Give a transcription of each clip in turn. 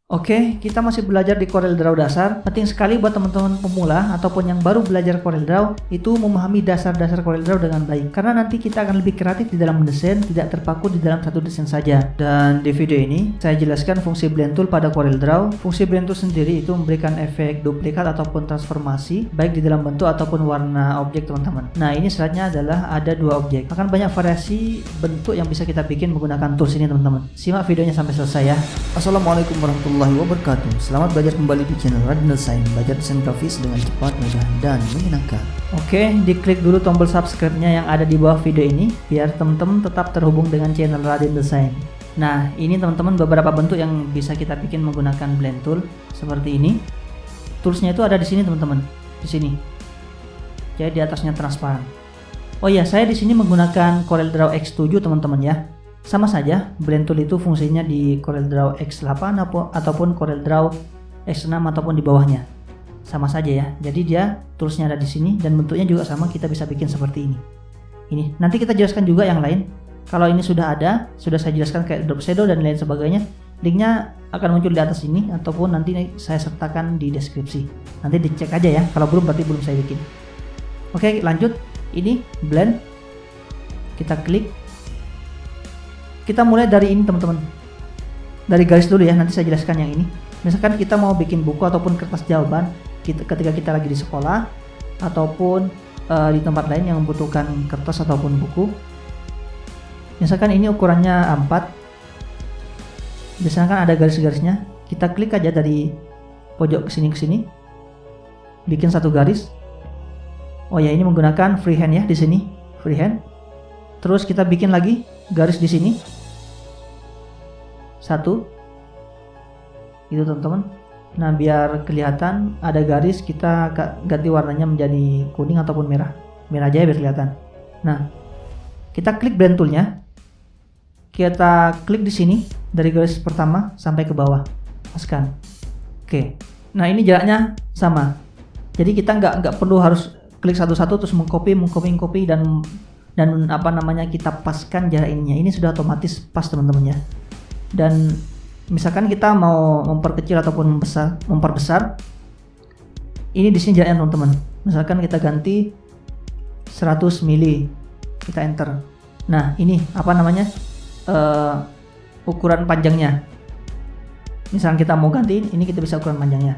Oke, kita masih belajar di CorelDRAW dasar. Penting sekali buat teman-teman pemula ataupun yang baru belajar CorelDRAW itu memahami dasar-dasar CorelDRAW dengan baik. Karena nanti kita akan lebih kreatif di dalam mendesain, tidak terpaku di dalam satu desain saja. Dan di video ini saya jelaskan fungsi blend tool pada CorelDRAW. Fungsi blend tool sendiri itu memberikan efek duplikat ataupun transformasi baik di dalam bentuk ataupun warna objek, teman-teman. Nah, ini syaratnya adalah ada dua objek. Akan banyak variasi bentuk yang bisa kita bikin menggunakan tools ini, teman-teman. Simak videonya sampai selesai ya. Assalamualaikum warahmatullahi wabarakatuh. Selamat belajar kembali di channel Raden Design. Belajar desain grafis dengan cepat, mudah, dan menyenangkan. Oke, diklik dulu tombol subscribe-nya yang ada di bawah video ini biar teman-teman tetap terhubung dengan channel Raden Design. Nah, ini teman-teman beberapa bentuk yang bisa kita bikin menggunakan blend tool seperti ini. Toolsnya itu ada di sini, teman-teman. Di sini. Jadi di atasnya transparan. Oh ya, saya di sini menggunakan CorelDRAW X7, teman-teman ya. Sama saja, blend tool itu fungsinya di CorelDRAW X8 ataupun CorelDRAW X6 ataupun di bawahnya. Sama saja ya. Jadi dia toolsnya ada di sini dan bentuknya juga sama, kita bisa bikin seperti ini. Ini nanti kita jelaskan juga yang lain. Kalau ini sudah ada, sudah saya jelaskan kayak drop shadow dan lain sebagainya. Linknya akan muncul di atas ini ataupun nanti saya sertakan di deskripsi. Nanti dicek aja ya. Kalau belum berarti belum saya bikin. Oke, lanjut. Ini blend. Kita klik. Kita mulai dari ini, teman-teman. Dari garis dulu ya, nanti saya jelaskan yang ini. Misalkan kita mau bikin buku ataupun kertas jawaban ketika kita lagi di sekolah ataupun di tempat lain yang membutuhkan kertas ataupun buku. Misalkan ini ukurannya A4. Biasanya kan ada garis-garisnya. Kita klik aja dari pojok ke sini. Bikin satu garis. Oh ya, ini menggunakan freehand ya di sini, freehand. Terus kita bikin lagi garis di sini. Satu. Itu, teman-teman. Nah, biar kelihatan ada garis, kita ganti warnanya menjadi kuning ataupun merah. Merah aja ya biar kelihatan. Nah, kita klik blend toolnya. Kita klik di sini dari garis pertama sampai ke bawah. Paskan. Oke. Nah, ini jaraknya sama. Jadi kita nggak perlu harus klik satu-satu terus mengcopy dan kita paskan jarak ininya. Ini sudah otomatis pas, teman-teman ya. Dan misalkan kita mau memperkecil ataupun memperbesar, ini di sini jaraknya, teman-teman. Misalkan kita ganti 100 mili, kita enter. Nah, ini ukuran panjangnya. Misalkan kita mau ganti, ini kita bisa ukuran panjangnya.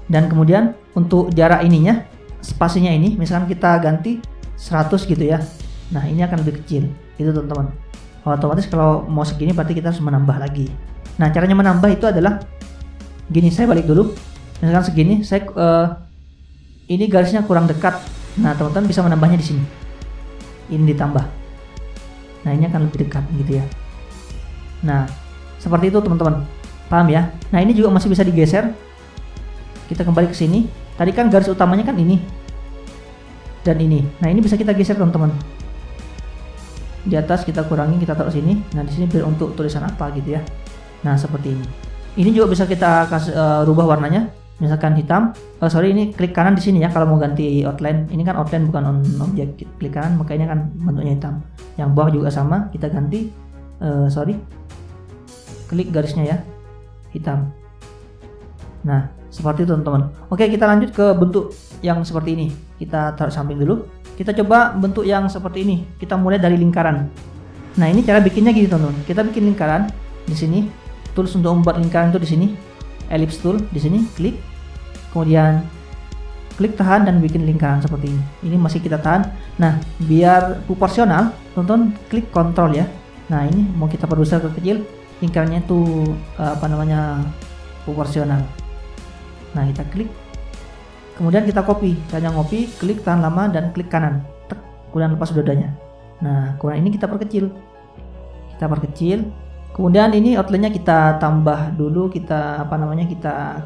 Dan kemudian untuk jarak ininya, spasinya ini, misalkan kita ganti 100 gitu ya. Nah, ini akan lebih kecil. Itu, teman-teman. Otomatis kalau mau segini berarti kita harus menambah lagi. Nah, caranya menambah itu adalah gini, saya balik dulu. Misalkan segini, ini garisnya kurang dekat. Nah, teman-teman bisa menambahnya di sini. Ini ditambah. Nah, ini akan lebih dekat gitu ya. Nah, seperti itu, teman-teman. Paham ya? Nah, ini juga masih bisa digeser. Kita kembali ke sini. Tadi kan garis utamanya kan ini. Dan ini. Nah, ini bisa kita geser, teman-teman. Di atas kita kurangi, kita taruh sini. Nah, di sini biar untuk tulisan apa gitu ya. Nah, seperti ini. Ini juga bisa kita rubah warnanya. Misalkan hitam. Ini klik kanan di sini ya kalau mau ganti outline. Ini kan outline bukan objek. Klik kanan, maka ini kan bentuknya hitam. Yang bawah juga sama, kita ganti klik garisnya ya, hitam. Nah, seperti itu, teman-teman. Oke, kita lanjut ke bentuk yang seperti ini. Kita taruh samping dulu. Kita coba bentuk yang seperti ini. Kita mulai dari lingkaran. Nah, ini cara bikinnya gini, teman-teman. Kita bikin lingkaran di sini. Tools untuk membuat lingkaran itu di sini. Ellipse tool di sini, klik. Kemudian klik tahan dan bikin lingkaran seperti ini. Ini masih kita tahan. Nah, biar proporsional, teman-teman klik Ctrl ya. Nah, ini mau kita perbesar ke kecil. Lingkarannya itu proporsional. Nah, kita klik. Kemudian kita copy. Caranya ngopi, klik tahan lama dan klik kanan. Tek, kemudian lepas dodanya. Nah, kemudian ini kita perkecil. Kemudian ini outline-nya kita tambah dulu, kita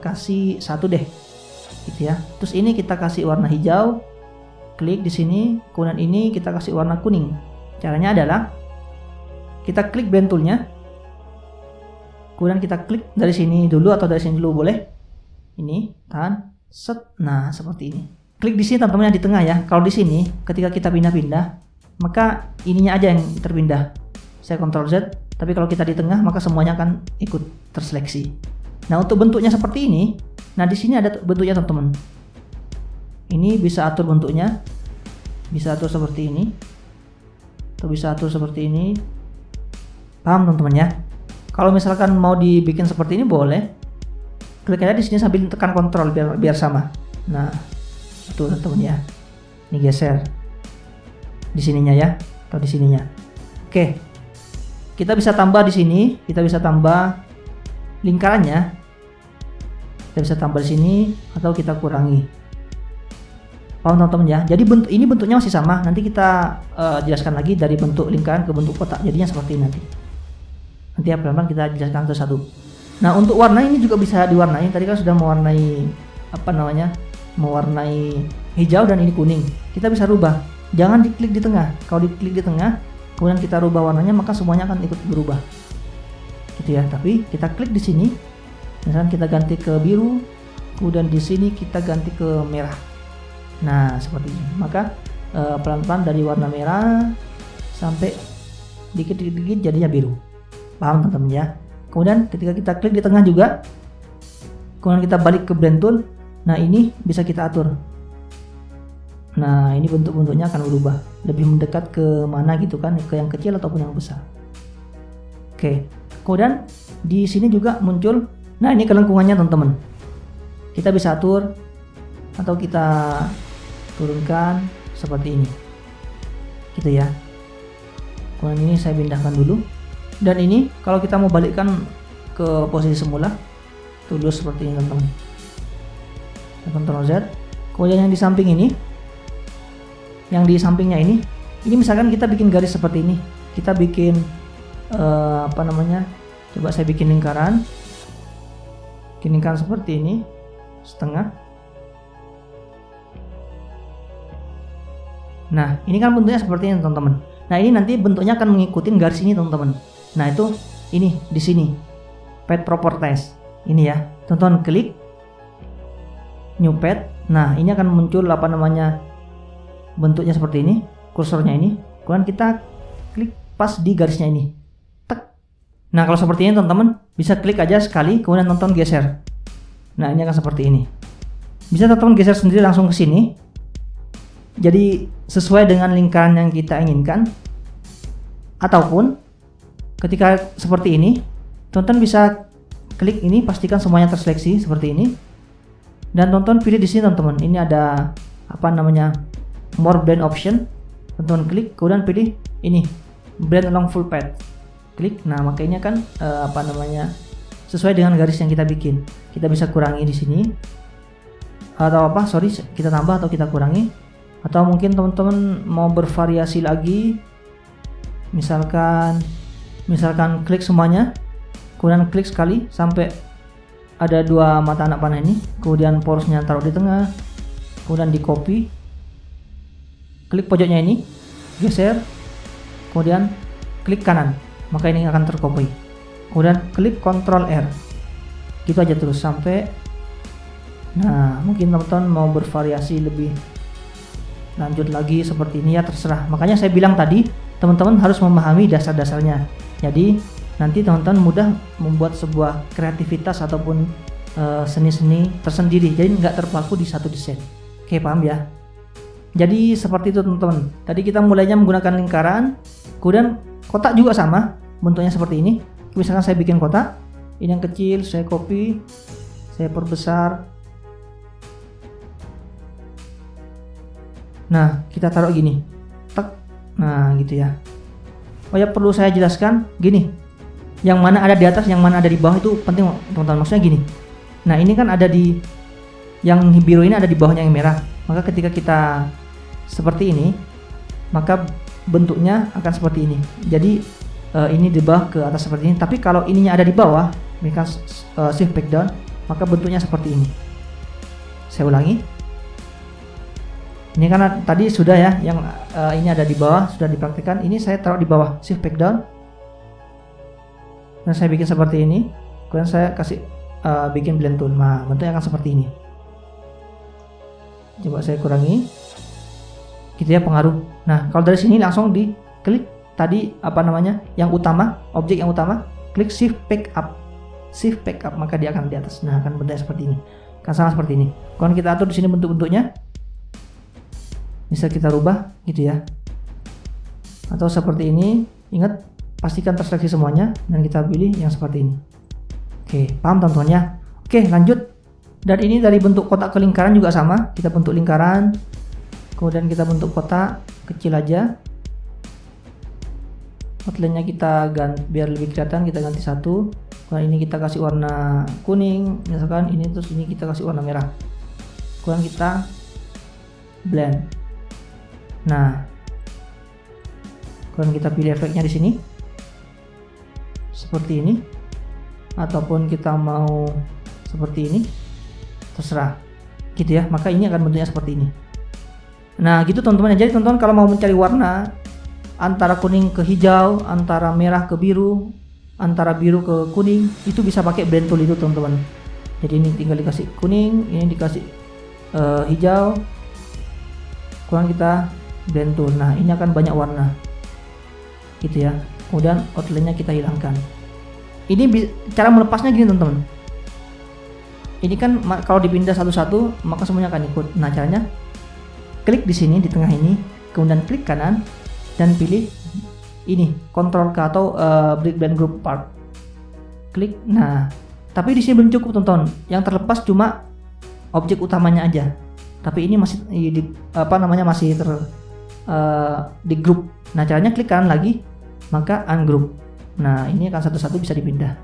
kasih 1 deh. Gitu ya. Terus ini kita kasih warna hijau. Klik di sini. Kemudian ini kita kasih warna kuning. Caranya adalah kita klik blend tool-nya. Kemudian kita klik dari sini dulu atau dari sini dulu boleh. Ini, tahan. Set. Nah, seperti ini. Klik di sini, teman-teman, yang di tengah ya. Kalau di sini ketika kita pindah-pindah, maka ininya aja yang terpindah. Saya Ctrl Z, tapi kalau kita di tengah maka semuanya akan ikut terseleksi. Nah, untuk bentuknya seperti ini, nah di sini ada bentuknya teman-teman. Ini bisa atur bentuknya, bisa atur seperti ini, atau bisa atur seperti ini. Paham teman-teman ya? Kalau misalkan mau dibikin seperti ini boleh, klik aja di sini sambil tekan kontrol biar sama. Nah, itu teman-teman ya. Ini geser di sininya ya, atau di sininya. Oke, kita bisa tambah di sini, kita bisa tambah lingkarannya, kita bisa tambah di sini atau kita kurangi. Paham teman-teman ya? Jadi ini bentuknya masih sama. Nanti kita jelaskan lagi dari bentuk lingkaran ke bentuk kotak. Jadinya seperti ini nanti. Nanti ya pelan-pelan kita jelaskan satu-satu. Nah, untuk warna ini juga bisa diwarnai. Tadi kan sudah mewarnai mewarnai hijau dan ini kuning. Kita bisa rubah. Jangan diklik di tengah. Kalau diklik di tengah, kemudian kita rubah warnanya, maka semuanya akan ikut berubah. Gitu ya. Tapi kita klik di sini. Misalkan kita ganti ke biru, kemudian di sini kita ganti ke merah. Nah, seperti ini. Maka pelan-pelan dari warna merah sampai dikit-dikit jadinya biru. Paham teman-teman ya? Kemudian ketika kita klik di tengah juga, kemudian kita balik ke blend tool. Nah, ini bisa kita atur. Nah, ini bentuk-bentuknya akan berubah, lebih mendekat ke mana gitu kan, ke yang kecil ataupun yang besar. Oke, kemudian di sini juga muncul, nah ini kelengkungannya teman-teman. Kita bisa atur atau kita turunkan seperti ini, gitu ya. Kemudian ini saya pindahkan dulu, dan ini kalau kita mau balikkan ke posisi semula, tulus seperti ini teman-teman. Ctrl Z. Kemudian yang di samping ini, yang di sampingnya ini misalkan kita bikin garis seperti ini, kita bikin coba saya bikin lingkaran seperti ini, setengah. Nah, ini kan bentuknya seperti ini teman-teman. Nah, ini nanti bentuknya akan mengikuti garis ini teman-teman. Nah, itu ini di sini pad properties ini ya, teman-teman klik new pad. Nah, ini akan muncul bentuknya seperti ini, kursornya ini. Kemudian kita klik pas di garisnya ini. Tek. Nah, kalau seperti ini teman-teman bisa klik aja sekali, kemudian tonton geser. Nah, ini akan seperti ini. Bisa teman-teman geser sendiri langsung ke sini. Jadi sesuai dengan lingkaran yang kita inginkan. Ataupun ketika seperti ini, teman-teman bisa klik ini, pastikan semuanya terseleksi seperti ini. Dan teman-teman pilih di sini teman-teman. Ini ada more blend option. Teman-teman klik, kemudian pilih ini blend along full path. Klik. Nah, maka ini akan sesuai dengan garis yang kita bikin. Kita bisa kurangi di sini. Atau kita tambah atau kita kurangi. Atau mungkin teman-teman mau bervariasi lagi. Misalkan klik semuanya, kemudian klik sekali sampai ada dua mata anak panah ini, kemudian porosnya taruh di tengah, kemudian di copy, klik pojoknya ini, geser, kemudian klik kanan, maka ini akan tercopy. Kemudian klik Ctrl R, gitu aja terus sampai. Nah, mungkin teman-teman mau bervariasi lebih lanjut lagi seperti ini ya, terserah. Makanya saya bilang tadi, teman-teman harus memahami dasar-dasarnya. Jadi nanti teman-teman mudah membuat sebuah kreativitas ataupun seni-seni tersendiri. Jadi nggak terpaku di satu desain. Oke, paham ya? Jadi seperti itu teman-teman. Tadi kita mulainya menggunakan lingkaran, kemudian kotak juga sama, bentuknya seperti ini. Misalkan saya bikin kotak, ini yang kecil, saya copy, saya perbesar. Nah, kita taruh gini. Tek. Nah, gitu ya. Oh ya, perlu saya jelaskan gini. Yang mana ada di atas, yang mana ada di bawah itu penting teman-teman. Maksudnya gini. Nah, ini kan ada di yang biru ini ada di bawahnya yang merah. Maka ketika kita seperti ini, maka bentuknya akan seperti ini. Jadi ini di bawah ke atas seperti ini. Tapi kalau ininya ada di bawah, mereka shift back down, maka bentuknya seperti ini. Saya ulangi. Ini karena tadi sudah ya, yang ini ada di bawah, sudah dipraktikkan. Ini saya taruh di bawah, shift back down. Dan saya bikin seperti ini. Kemudian saya kasih bikin blend tool. Nah, bentuknya akan seperti ini. Coba saya kurangi. Gitu ya, pengaruh. Nah, kalau dari sini langsung diklik tadi yang utama, objek yang utama, klik shift back up. shift backup, maka dia akan di atas. Nah, akan bentuknya seperti ini. Kan sama seperti ini. Kalau kita atur di sini bentuk-bentuknya, bisa kita rubah gitu ya. Atau seperti ini. Ingat, pastikan terseleksi semuanya dan kita pilih yang seperti ini. Oke, paham teman-teman ya? Oke, lanjut. Dan ini dari bentuk kotak ke lingkaran juga sama. Kita bentuk lingkaran, kemudian kita bentuk kotak kecil aja. Outline-nya kita ganti biar lebih kelihatan, kita ganti satu. Kalau ini kita kasih warna kuning, misalkan ini, terus ini kita kasih warna merah. Kemudian kita blend. Nah, kemudian kita pilih efeknya di sini seperti ini, ataupun kita mau seperti ini, terserah gitu ya. Maka ini akan bentuknya seperti ini. Nah gitu teman-teman. Jadi teman-teman kalau mau mencari warna antara kuning ke hijau, antara merah ke biru, antara biru ke kuning, itu bisa pakai blend tool itu teman-teman. Jadi ini tinggal dikasih kuning, ini dikasih hijau, kemudian kita blend tool. Nah ini akan banyak warna gitu ya. Kemudian outline-nya kita hilangkan. Ini cara melepasnya gini teman-teman. Ini kan kalau dipindah satu-satu maka semuanya akan ikut. Nah caranya, klik di sini di tengah ini, kemudian klik kanan dan pilih ini Ctrl K atau Break Blend Group Part. Klik. Nah, tapi di sini belum cukup teman-teman. Yang terlepas cuma objek utamanya aja. Tapi ini masih masih di group. Nah caranya klik kanan lagi, maka ungroup. Nah ini akan satu-satu bisa dipindah.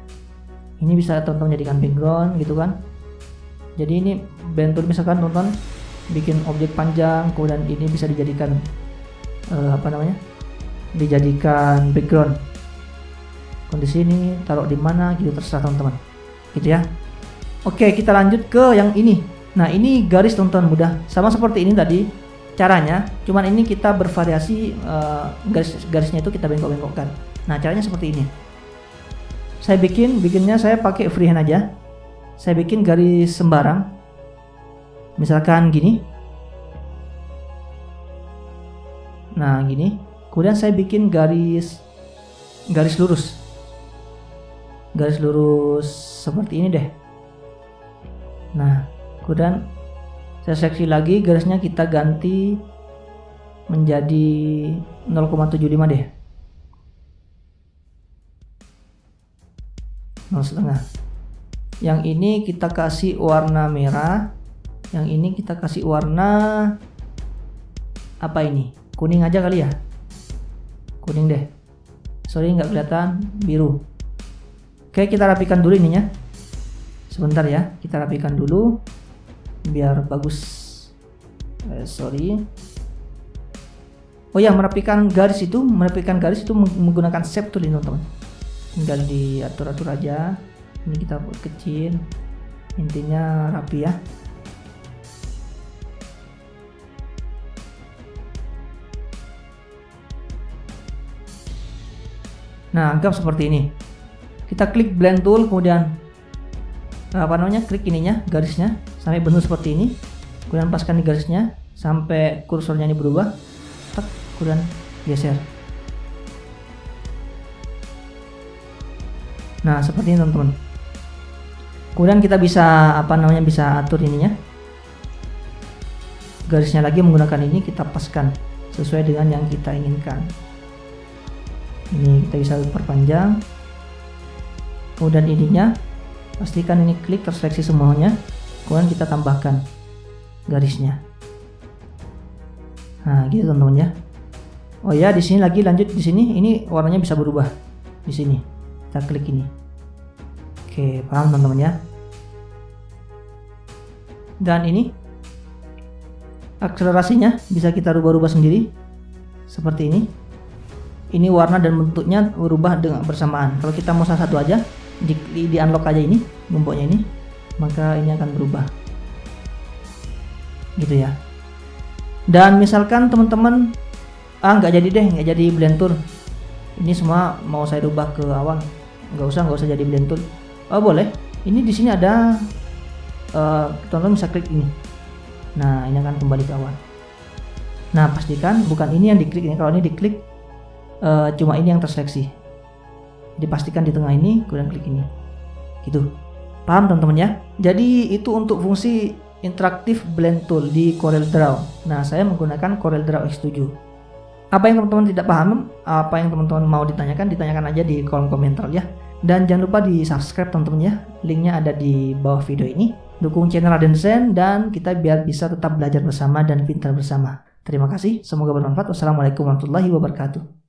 Ini bisa teman-teman jadikan background gitu kan. Jadi ini blend tool, misalkan teman-teman bikin objek panjang, kemudian ini bisa dijadikan dijadikan background. Kondisi ini taruh di mana gitu, terserah teman-teman gitu ya. Oke, kita lanjut ke yang ini. Nah ini garis teman-teman, mudah sama seperti ini tadi caranya, cuman ini kita bervariasi, garisnya itu kita bengkok-bengkokkan. Nah caranya seperti ini. Saya bikinnya saya pakai freehand aja. Saya bikin garis sembarang, misalkan gini. Nah gini. Kemudian saya bikin garis lurus. Garis lurus seperti ini deh. Nah, kemudian saya seleksi lagi, garisnya kita ganti menjadi 0,75 deh. 0,5. Yang ini kita kasih warna merah, yang ini kita kasih warna apa ini? Kuning aja kali ya. Kuning deh. Sorry nggak kelihatan, biru. Oke, kita rapikan dulu ininya. Sebentar ya, kita rapikan dulu biar bagus. Sorry. Oh ya, merapikan garis itu menggunakan shape tool ini teman-teman. Tinggal diatur-atur aja. Ini kita buat kecil. Intinya rapi ya. Nah, anggap seperti ini. Kita klik blend tool, kemudian klik ininya, garisnya sampai bentuk seperti ini. Kemudian paskan di garisnya sampai kursornya ini berubah. Tak, kemudian geser. Nah, seperti ini teman-teman. Kemudian kita bisa bisa atur ininya. Garisnya lagi menggunakan ini, kita paskan sesuai dengan yang kita inginkan. Ini kita bisa perpanjang. Kemudian ininya pastikan ini klik terseleksi semuanya. Kemudian kita tambahkan garisnya. Nah, gitu teman-teman ya. Oh ya, di sini lagi lanjut di sini, ini warnanya bisa berubah. Di sini. Kita klik ini. Oke, paham teman-teman ya. Dan ini akselerasinya bisa kita rubah-rubah sendiri seperti ini. Ini warna dan bentuknya berubah dengan bersamaan. Kalau kita mau salah satu aja, di unlock aja ini gemboknya ini, maka ini akan berubah gitu ya. Dan misalkan teman-teman nggak jadi blend tool, ini semua mau saya rubah ke awal, nggak usah jadi blend tool. Oh boleh, ini di sini ada teman-teman bisa klik ini. Nah ini akan kembali ke awal. Nah pastikan bukan ini yang diklik ini. Kalau ini diklik cuma ini yang terseleksi. Dipastikan di tengah ini, kemudian klik ini. gitu. Paham teman-teman ya? Jadi itu untuk fungsi interaktif blend tool di CorelDRAW. Nah, saya menggunakan CorelDRAW X7. Apa yang teman-teman tidak paham, apa yang teman-teman mau ditanyakan aja di kolom komentar ya. Dan jangan lupa di subscribe teman-teman ya. Linknya ada di bawah video ini. Dukung channel Raden Desain dan kita biar bisa tetap belajar bersama dan pintar bersama. Terima kasih, semoga bermanfaat. Wassalamualaikum warahmatullahi wabarakatuh.